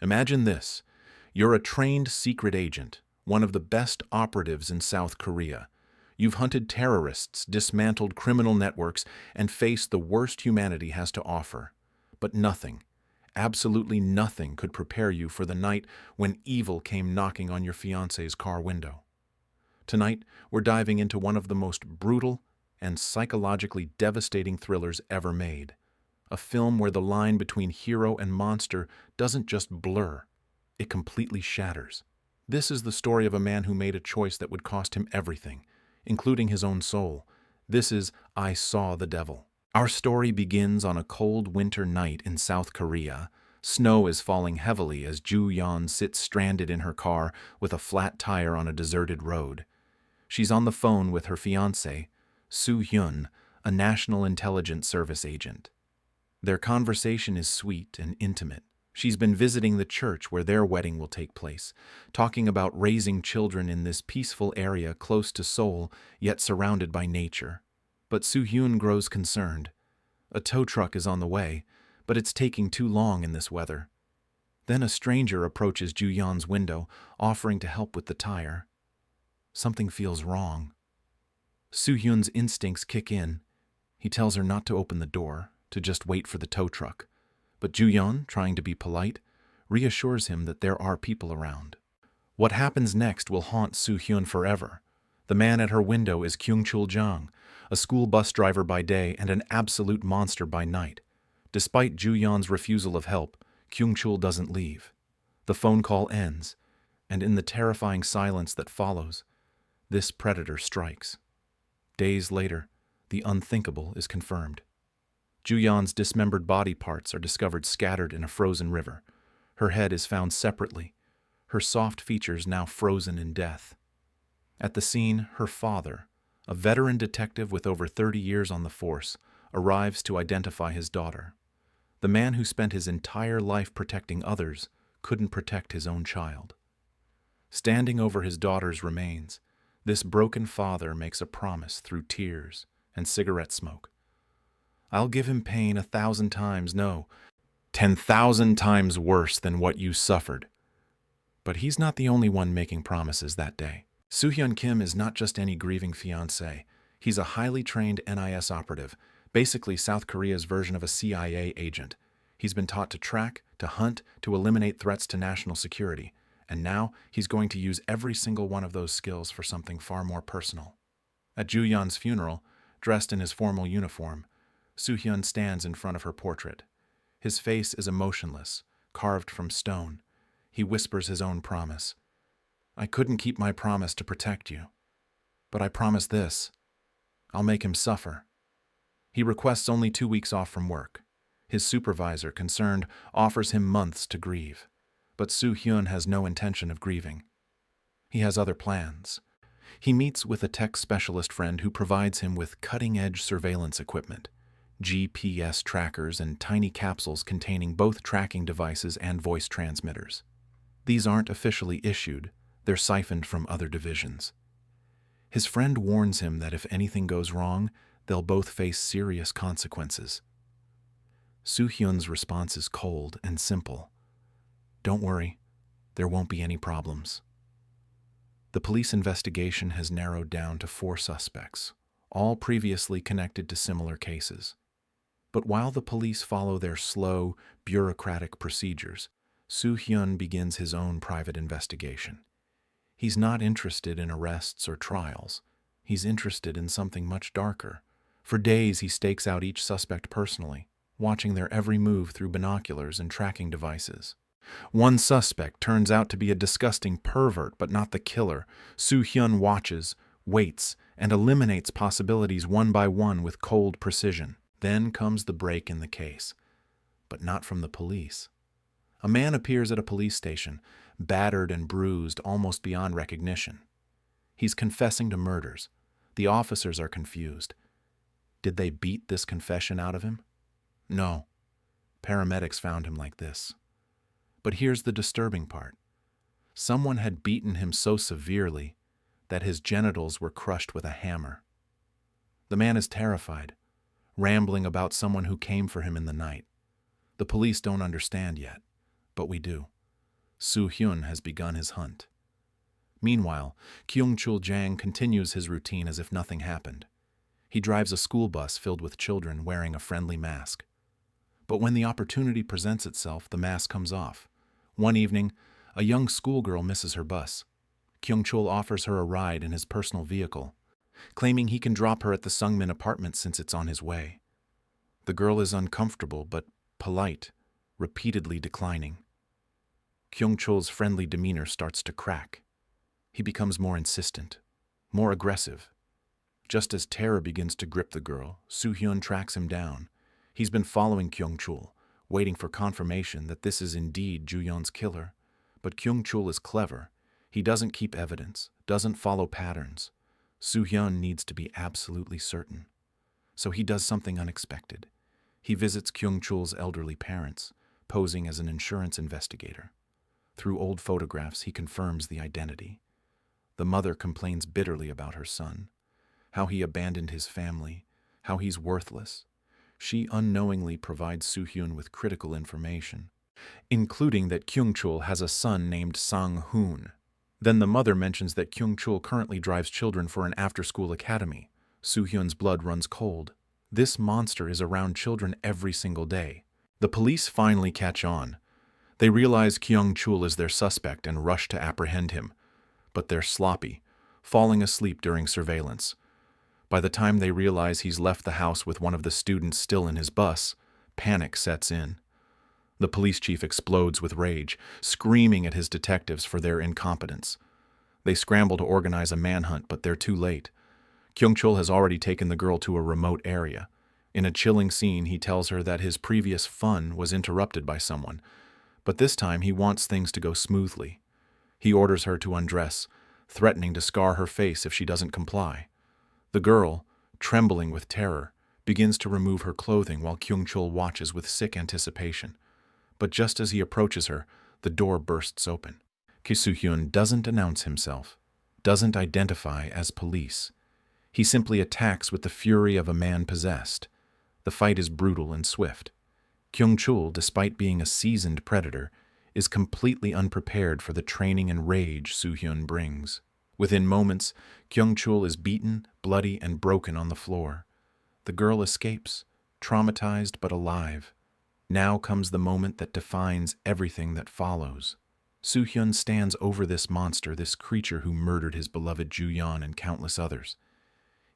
Imagine this. You're a trained secret agent, one of the best operatives in South Korea. You've hunted terrorists, dismantled criminal networks, and faced the worst humanity has to offer. But nothing, absolutely nothing could prepare you for the night when evil came knocking on your fiancé's car window. Tonight, we're diving into one of the most brutal and psychologically devastating thrillers ever made. A film where the line between hero and monster doesn't just blur, it completely shatters. This is the story of a man who made a choice that would cost him everything, including his own soul. This is I Saw the Devil. Our story begins on a cold winter night in South Korea. Snow is falling heavily as Joo-yeon sits stranded in her car with a flat tire on a deserted road. She's on the phone with her fiancé, Soo-hyun, a National Intelligence Service agent. Their conversation is sweet and intimate. She's been visiting the church where their wedding will take place, talking about raising children in this peaceful area close to Seoul, yet surrounded by nature. But Soo-hyun grows concerned. A tow truck is on the way, but it's taking too long in this weather. Then a stranger approaches Joo-yeon's window, offering to help with the tire. Something feels wrong. Soo-hyun's instincts kick in. He tells her not to open the door, to just wait for the tow truck. But Joo-yeon, trying to be polite, reassures him that there are people around. What happens next will haunt Soo-hyun forever. The man at her window is Kyung-chul Jang, a school bus driver by day and an absolute monster by night. Despite Joo-yeon's refusal of help, Kyung-chul doesn't leave. The phone call ends, and in the terrifying silence that follows, this predator strikes. Days later, the unthinkable is confirmed. Joo-yeon's dismembered body parts are discovered scattered in a frozen river. Her head is found separately, her soft features now frozen in death. At the scene, her father, a veteran detective with over 30 years on the force, arrives to identify his daughter. The man who spent his entire life protecting others couldn't protect his own child. Standing over his daughter's remains, this broken father makes a promise through tears and cigarette smoke. I'll give him pain 1,000 times, no, 10,000 times worse than what you suffered. But he's not the only one making promises that day. Soo-hyun Kim is not just any grieving fiancé. He's a highly trained NIS operative, basically South Korea's version of a CIA agent. He's been taught to track, to hunt, to eliminate threats to national security. And now he's going to use every single one of those skills for something far more personal. At Joo-yeon's funeral, dressed in his formal uniform, Soo-hyun stands in front of her portrait. His face is emotionless, carved from stone. He whispers his own promise. I couldn't keep my promise to protect you, but I promise this. I'll make him suffer. He requests only 2 weeks off from work. His supervisor, concerned, offers him months to grieve. But Soo-hyun has no intention of grieving. He has other plans. He meets with a tech specialist friend who provides him with cutting-edge surveillance equipment, GPS trackers and tiny capsules containing both tracking devices and voice transmitters. These aren't officially issued, they're siphoned from other divisions. His friend warns him that if anything goes wrong, they'll both face serious consequences. Soo-hyun's response is cold and simple. Don't worry, there won't be any problems. The police investigation has narrowed down to 4 suspects, all previously connected to similar cases. But while the police follow their slow, bureaucratic procedures, Soo-hyun begins his own private investigation. He's not interested in arrests or trials. He's interested in something much darker. For days, he stakes out each suspect personally, watching their every move through binoculars and tracking devices. One suspect turns out to be a disgusting pervert, but not the killer. Soo-hyun watches, waits, and eliminates possibilities one by one with cold precision. Then comes the break in the case, but not from the police. A man appears at a police station, battered and bruised almost beyond recognition. He's confessing to murders. The officers are confused. Did they beat this confession out of him? No. Paramedics found him like this. But here's the disturbing part. Someone had beaten him so severely that his genitals were crushed with a hammer. The man is terrified, rambling about someone who came for him in the night. The police don't understand yet, but we do. Soo-hyun has begun his hunt. Meanwhile, Kyung-chul Jang continues his routine as if nothing happened. He drives a school bus filled with children wearing a friendly mask. But when the opportunity presents itself, the mask comes off. One evening, a young schoolgirl misses her bus. Kyung-chul offers her a ride in his personal vehicle, claiming he can drop her at the Sungmin apartment since it's on his way. The girl is uncomfortable but polite, repeatedly declining. Kyung-chul's friendly demeanor starts to crack. He becomes more insistent, more aggressive. Just as terror begins to grip the girl, Soo-hyun tracks him down. He's been following Kyung-chul, waiting for confirmation that this is indeed Ju-yeon's killer. But Kyung-chul is clever. He doesn't keep evidence, doesn't follow patterns. Soo-hyun needs to be absolutely certain. So he does something unexpected. He visits Kyung-chul's elderly parents, posing as an insurance investigator. Through old photographs, he confirms the identity. The mother complains bitterly about her son, how he abandoned his family, how he's worthless. She unknowingly provides Soo-hyun with critical information, including that Kyung-chul has a son named Sang-hoon. Then the mother mentions that Kyung-chul currently drives children for an after-school academy. Soo-hyun's blood runs cold. This monster is around children every single day. The police finally catch on. They realize Kyung-chul is their suspect and rush to apprehend him. But they're sloppy, falling asleep during surveillance. By the time they realize he's left the house with one of the students still in his bus, panic sets in. The police chief explodes with rage, screaming at his detectives for their incompetence. They scramble to organize a manhunt, but they're too late. Kyung-chul has already taken the girl to a remote area. In a chilling scene, he tells her that his previous fun was interrupted by someone, but this time he wants things to go smoothly. He orders her to undress, threatening to scar her face if she doesn't comply. The girl, trembling with terror, begins to remove her clothing while Kyung-chul watches with sick anticipation. But just as he approaches her, the door bursts open. Soo-hyun doesn't announce himself, doesn't identify as police. He simply attacks with the fury of a man possessed. The fight is brutal and swift. Kyung-chul, despite being a seasoned predator, is completely unprepared for the training and rage Soo-hyun brings. Within moments, Kyung-chul is beaten, bloody, and broken on the floor. The girl escapes, traumatized but alive. Now comes the moment that defines everything that follows. Soo-hyun stands over this monster, this creature who murdered his beloved Ju-yeon and countless others.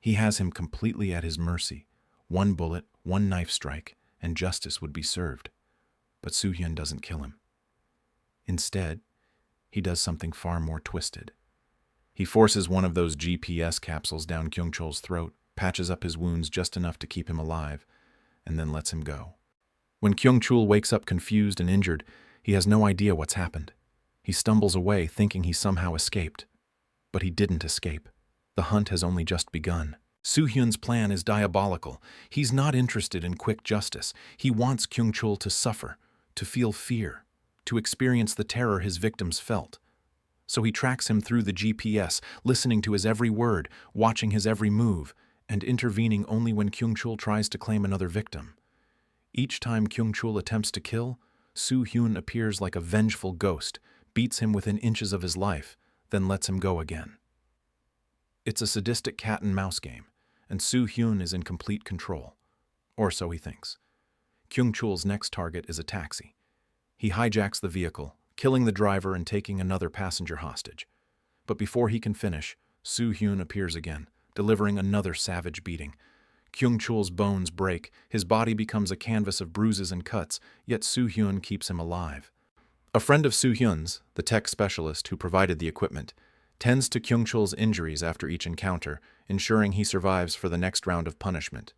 He has him completely at his mercy. One bullet, one knife strike, and justice would be served. But Soo-hyun doesn't kill him. Instead, he does something far more twisted. He forces one of those GPS capsules down Kyung-chul's throat, patches up his wounds just enough to keep him alive, and then lets him go. When Kyung-chul wakes up confused and injured, he has no idea what's happened. He stumbles away, thinking he somehow escaped. But he didn't escape. The hunt has only just begun. Soo-hyun's plan is diabolical. He's not interested in quick justice. He wants Kyung-chul to suffer, to feel fear, to experience the terror his victims felt. So he tracks him through the GPS, listening to his every word, watching his every move, and intervening only when Kyung-chul tries to claim another victim. Each time Kyung-chul attempts to kill, Soo-hyun appears like a vengeful ghost, beats him within inches of his life, then lets him go again. It's a sadistic cat-and-mouse game, and Soo-hyun is in complete control. Or so he thinks. Kyung-chul's next target is a taxi. He hijacks the vehicle, killing the driver and taking another passenger hostage. But before he can finish, Soo-hyun appears again, delivering another savage beating. Kyung-chul's bones break, his body becomes a canvas of bruises and cuts, yet Soo-hyun keeps him alive. A friend of Soo-hyun's, the tech specialist who provided the equipment, tends to Kyung-chul's injuries after each encounter, ensuring he survives for the next round of punishment.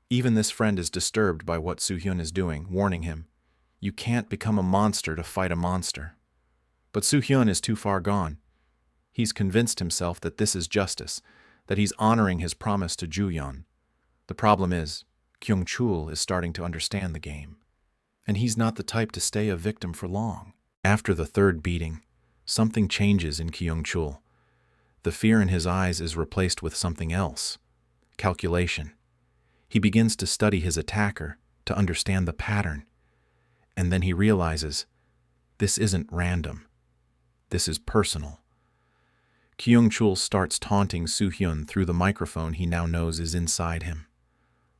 Even this friend is disturbed by what Soo-hyun is doing, warning him, "You can't become a monster to fight a monster." But Soo-hyun is too far gone. He's convinced himself that this is justice, that he's honoring his promise to Ju-yeon. The problem is, Kyung-chul is starting to understand the game. And he's not the type to stay a victim for long. After the third beating, something changes in Kyung-chul. The fear in his eyes is replaced with something else: calculation. He begins to study his attacker, to understand the pattern. And then he realizes, This isn't random. This is personal. Kyung-chul starts taunting Soo-hyun through the microphone he now knows is inside him.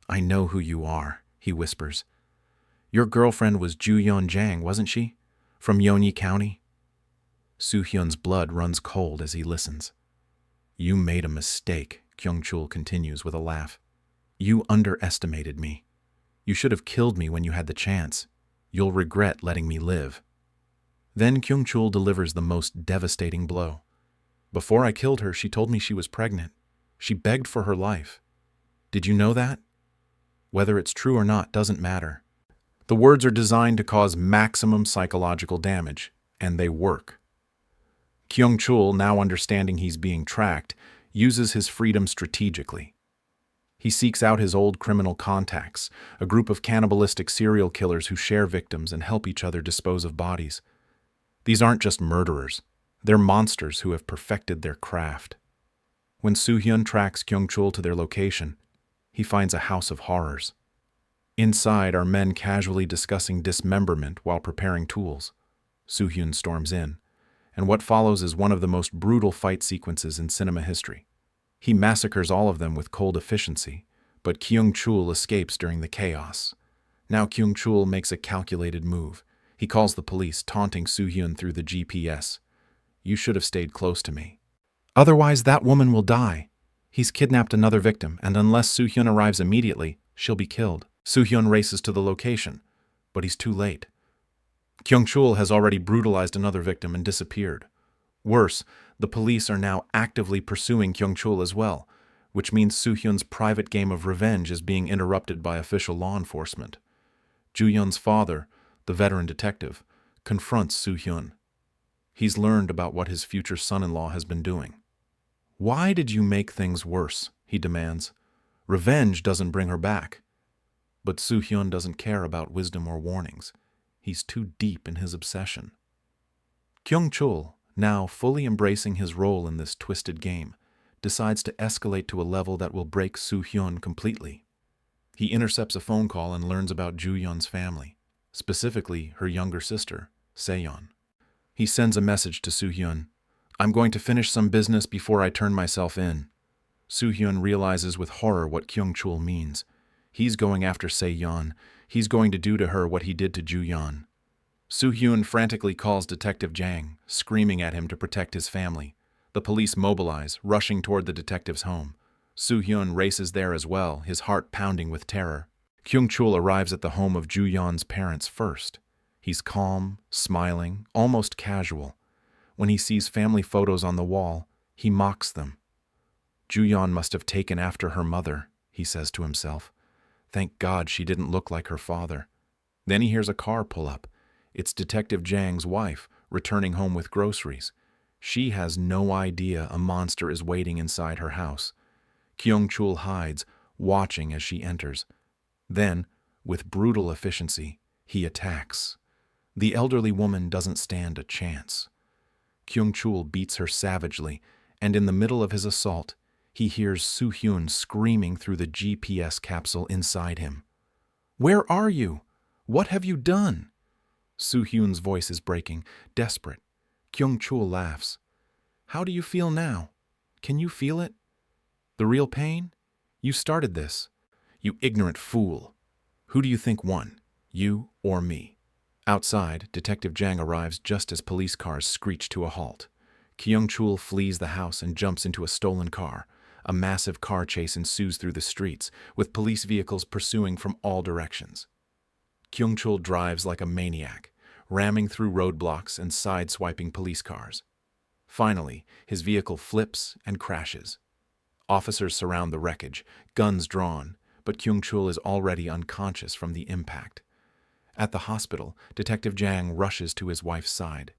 "I know who you are," he whispers. "Your girlfriend was Joo-yeon Jang, wasn't she? From Yeongi County?" Soo-hyun's blood runs cold as he listens. "You made a mistake," Kyung-chul continues with a laugh. "You underestimated me. You should have killed me when you had the chance. You'll regret letting me live." Then Kyung-chul delivers the most devastating blow. "Before I killed her, she told me she was pregnant. She begged for her life. Did you know that? Whether it's true or not doesn't matter." The words are designed to cause maximum psychological damage, and they work. Kyung-chul, now understanding he's being tracked, uses his freedom strategically. He seeks out his old criminal contacts, a group of cannibalistic serial killers who share victims and help each other dispose of bodies. These aren't just murderers. They're monsters who have perfected their craft. When Soo-hyun tracks Kyung-chul to their location, he finds a house of horrors. Inside are men casually discussing dismemberment while preparing tools. Soo-hyun storms in, and what follows is one of the most brutal fight sequences in cinema history. He massacres all of them with cold efficiency, but Kyung-chul escapes during the chaos. Now Kyung-chul makes a calculated move. He calls the police, taunting Soo-hyun through the GPS. "You should have stayed close to me. Otherwise, that woman will die. He's kidnapped another victim, and unless Soo-hyun arrives immediately, she'll be killed." Soo-hyun races to the location, but he's too late. Kyung-chul has already brutalized another victim and disappeared. Worse, the police are now actively pursuing Kyung-chul as well, which means Soo-hyun's private game of revenge is being interrupted by official law enforcement. Joo-yeon's father, the veteran detective, confronts Soo-hyun. He's learned about what his future son-in-law has been doing. "Why did you make things worse?" he demands. "Revenge doesn't bring her back." But Soo-hyun doesn't care about wisdom or warnings. He's too deep in his obsession. Kyung-chul, now fully embracing his role in this twisted game, decides to escalate to a level that will break Soo-hyun completely. He intercepts a phone call and learns about Joo-yeon's family, specifically her younger sister, Se-yeon. He sends a message to Soo-hyun. "I'm going to finish some business before I turn myself in." Soo-hyun realizes with horror what Kyung-chul means. He's going after Se-yeon. He's going to do to her what he did to Joo-yeon. Soo-hyun frantically calls Detective Jang, screaming at him to protect his family. The police mobilize, rushing toward the detective's home. Soo-hyun races there as well, his heart pounding with terror. Kyung-chul arrives at the home of Joo-yeon's parents first. He's calm, smiling, almost casual. When he sees family photos on the wall, he mocks them. "Joo-yeon must have taken after her mother," he says to himself. "Thank God she didn't look like her father." Then he hears a car pull up. It's Detective Jang's wife, returning home with groceries. She has no idea a monster is waiting inside her house. Kyung-chul hides, watching as she enters. Then, with brutal efficiency, he attacks. The elderly woman doesn't stand a chance. Kyung-chul beats her savagely, and in the middle of his assault, he hears Soo-hyun screaming through the GPS capsule inside him. "Where are you? What have you done?" Soo-hyun's voice is breaking, desperate. Kyung-chul laughs. "How do you feel now? Can you feel it? The real pain? You started this. You ignorant fool. Who do you think won? You or me?" Outside, Detective Jang arrives just as police cars screech to a halt. Kyung-chul flees the house and jumps into a stolen car. A massive car chase ensues through the streets, with police vehicles pursuing from all directions. Kyung-chul drives like a maniac, ramming through roadblocks and sideswiping police cars. Finally, his vehicle flips and crashes. Officers surround the wreckage, guns drawn, but Kyung-chul is already unconscious from the impact. At the hospital, Detective Jang rushes to his wife's side.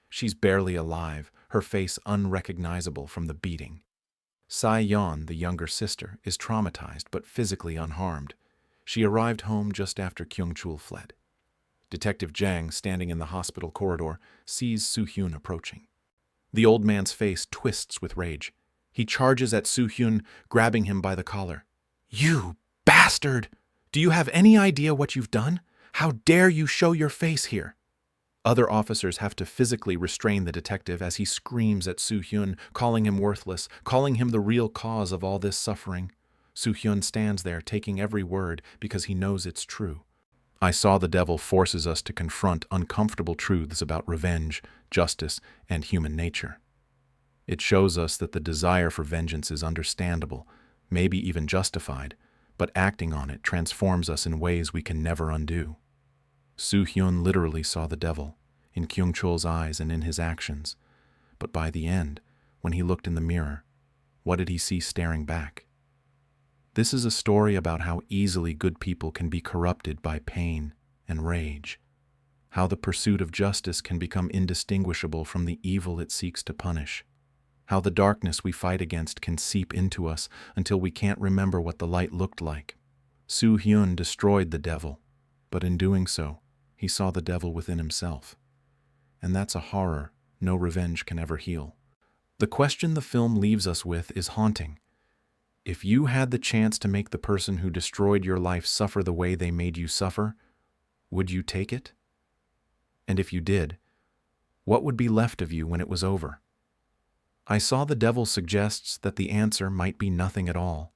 She's barely alive, her face unrecognizable from the beating. Se-yeon, the younger sister, is traumatized but physically unharmed. She arrived home just after Kyung-chul fled. Detective Jang, standing in the hospital corridor, sees Soo-hyun approaching. The old man's face twists with rage. He charges at Soo-hyun, grabbing him by the collar. "You bastard! Do you have any idea what you've done? How dare you show your face here?" Other officers have to physically restrain the detective as he screams at Soo-hyun, calling him worthless, calling him the real cause of all this suffering. Soo-hyun stands there taking every word because he knows it's true. I Saw the Devil forces us to confront uncomfortable truths about revenge, justice, and human nature. It shows us that the desire for vengeance is understandable, maybe even justified, but acting on it transforms us in ways we can never undo. Soo-hyun literally saw the devil, in Kyung-chul's eyes and in his actions. But by the end, when he looked in the mirror, what did he see staring back? This is a story about how easily good people can be corrupted by pain and rage, how the pursuit of justice can become indistinguishable from the evil it seeks to punish, how the darkness we fight against can seep into us until we can't remember what the light looked like. Soo-hyun destroyed the devil, but in doing so, he saw the devil within himself. And that's a horror no revenge can ever heal. The question the film leaves us with is haunting. If you had the chance to make the person who destroyed your life suffer the way they made you suffer, would you take it? And if you did, what would be left of you when it was over? I Saw the Devil suggests that the answer might be nothing at all.